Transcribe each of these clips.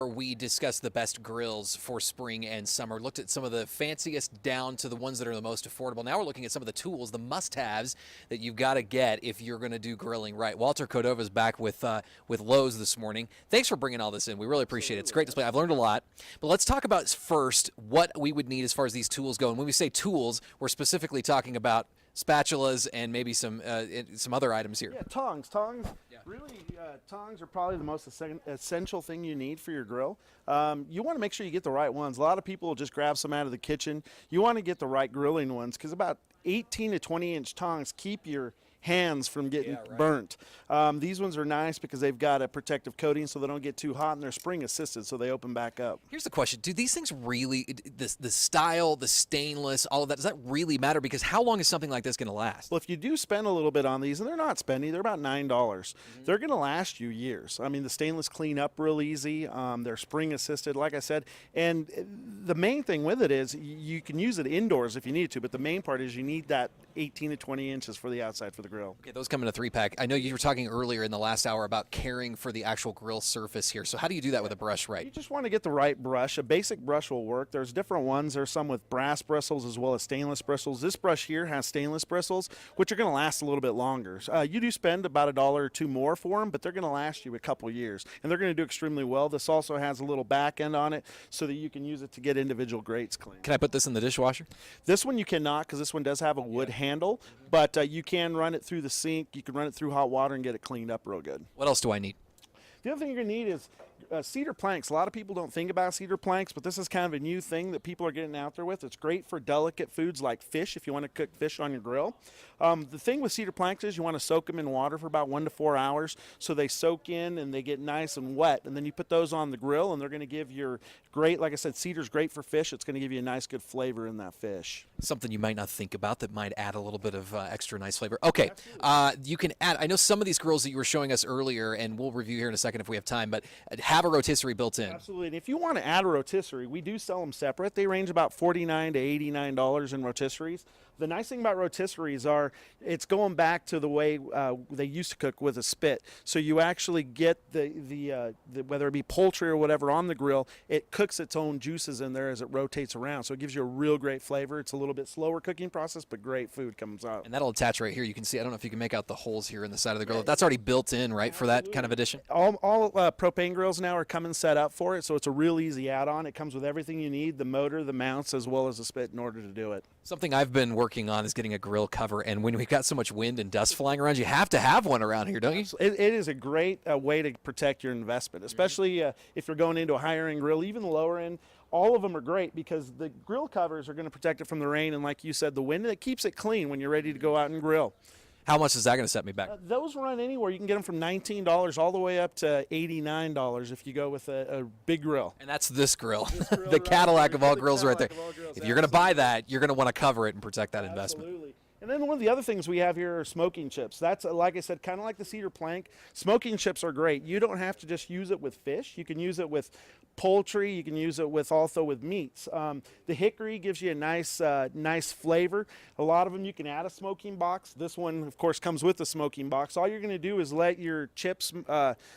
We discussed the best grills for spring and summer, looked at some of the fanciest down to the ones that are the most affordable. Now we're looking at some of the tools, the must-haves that you've got to get if you're going to do grilling right. Walter Cordova is back with Lowe's this morning. Thanks for bringing all this in. We really appreciate it. It's a great display. I've learned a lot. But let's talk about first what we would need as far as these tools go. And when we say tools, we're specifically talking about spatulas and maybe some other items here. Yeah, tongs. Really, tongs are probably the most essential thing you need for your grill. You want to make sure you get the right ones. A lot of people will just grab some out of the kitchen. You want to get the right grilling ones because about 18 to 20-inch tongs keep your hands from getting burnt. These ones are nice because they've got a protective coating so they don't get too hot, and they're spring assisted so they open back up. Here's the question. Do these things really, the style, the stainless, all of that, does that really matter? Because how long is something like this going to last? Well, if you do spend a little bit on these, and they're not spendy, they're about $9, they're going to last you years. I mean, the stainless clean up real easy. They're spring assisted, like I said. And the main thing with it is you can use it indoors if you need to, but the main part is you need that 18 to 20 inches for the outside for the grill. Okay, those come in a 3-pack. I know you were talking earlier in the last hour about caring for the actual grill surface here. So how do you do that with a brush right? You just want to get the right brush. A basic brush will work. There's different ones. There's some with brass bristles as well as stainless bristles. This brush here has stainless bristles, which are going to last a little bit longer. You do spend about $1 or $2 more for them, but they're going to last you a couple years, and they're going to do extremely well. This also has a little back end on it so that you can use it to get individual grates clean. Can I put this in the dishwasher? This one you cannot because this one does have a wood handle, but you can run it through the sink. You can run it through hot water and get it cleaned up real good. What else do I need? The other thing you're going to need is cedar planks. A lot of people don't think about cedar planks, but this is kind of a new thing that people are getting out there with. It's great for delicate foods like fish if you want to cook fish on your grill. The thing with cedar planks is you want to soak them in water for about 1 to 4 hours so they soak in and they get nice and wet. And then you put those on the grill and they're going to give your great, like I said, cedar's great for fish. It's going to give you a nice good flavor in that fish. Something you might not think about that might add a little bit of extra nice flavor. Okay, you can add, I know some of these grills that you were showing us earlier, and we'll review here in a second if we have time, but have a rotisserie built in. Absolutely. And if you want to add a rotisserie, we do sell them separate. They range about $49 to $89 in rotisseries. The nice thing about rotisseries are it's going back to the way they used to cook with a spit. So you actually get the whether it be poultry or whatever on the grill, it cooks its own juices in there as it rotates around. So it gives you a real great flavor. It's a little bit slower cooking process, but great food comes out. And that'll attach right here. You can see, I don't know if you can make out the holes here in the side of the grill. That's already built in, right, for that kind of addition? All propane grills now are coming set up for it, so it's a real easy add-on. It comes with everything you need, the motor, the mounts, as well as the spit in order to do it. Something I've been working on is getting a grill cover, and when we've got so much wind and dust flying around, you have to have one around here, don't you? It is a great way to protect your investment, especially if you're going into a higher-end grill, even the lower-end. All of them are great because the grill covers are going to protect it from the rain and, like you said, the wind, and it keeps it clean when you're ready to go out and grill. How much is that going to set me back? Those run anywhere. You can get them from $19 all the way up to $89 if you go with a big grill. And that's this grill, the Cadillac of all grills right there. If you're going to buy that, you're going to want to cover it and protect that investment. Absolutely. And then one of the other things we have here are smoking chips. That's, like I said, kind of like the cedar plank. Smoking chips are great. You don't have to just use it with fish. You can use it with poultry. You can use it with also with meats. The hickory gives you a nice flavor. A lot of them you can add a smoking box. This one, of course, comes with a smoking box. All you're going to do is let your chips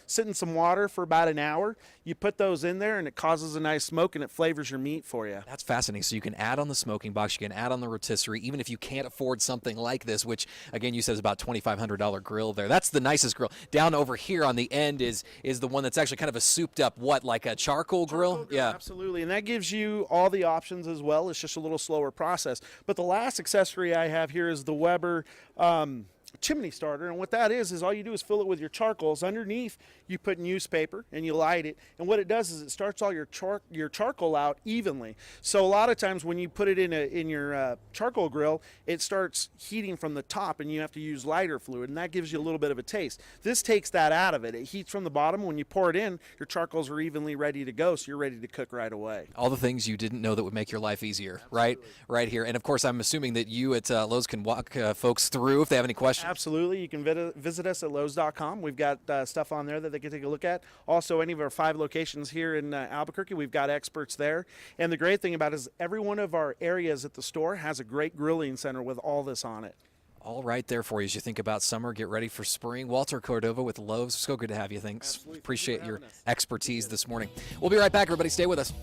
sit in some water for about an hour. You put those in there, and it causes a nice smoke, and it flavors your meat for you. That's fascinating. So you can add on the smoking box. You can add on the rotisserie, even if you can't afford something like this, which, again, you said is about $2,500 grill there. That's the nicest grill. Down over here on the end is the one that's actually kind of a souped-up, like a charcoal grill? Yeah, absolutely. And that gives you all the options as well. It's just a little slower process. But the last accessory I have here is the Weber chimney starter, and what that is all you do is fill it with your charcoals. Underneath you put newspaper and you light it, and what it does is it starts all your charcoal out evenly. So a lot of times when you put it in your charcoal grill, it starts heating from the top and you have to use lighter fluid, and that gives you a little bit of a taste. This takes that out of it. It heats from the bottom. When you pour it in, your charcoals are evenly ready to go, so you're ready to cook right away. All the things you didn't know that would make your life easier. Absolutely. right here. And of course, I'm assuming that you at Lowe's can walk folks through if they have any questions. Absolutely. You can visit us at Lowes.com. We've got stuff on there that they can take a look at. Also, any of our 5 locations here in Albuquerque, we've got experts there. And the great thing about it is every one of our areas at the store has a great grilling center with all this on it. All right there for you as you think about summer, get ready for spring. Walter Cordova with Lowe's. So good to have you. Thanks. Absolutely. Thank you Appreciate for your having us. expertise this morning. We'll be right back, everybody. Stay with us.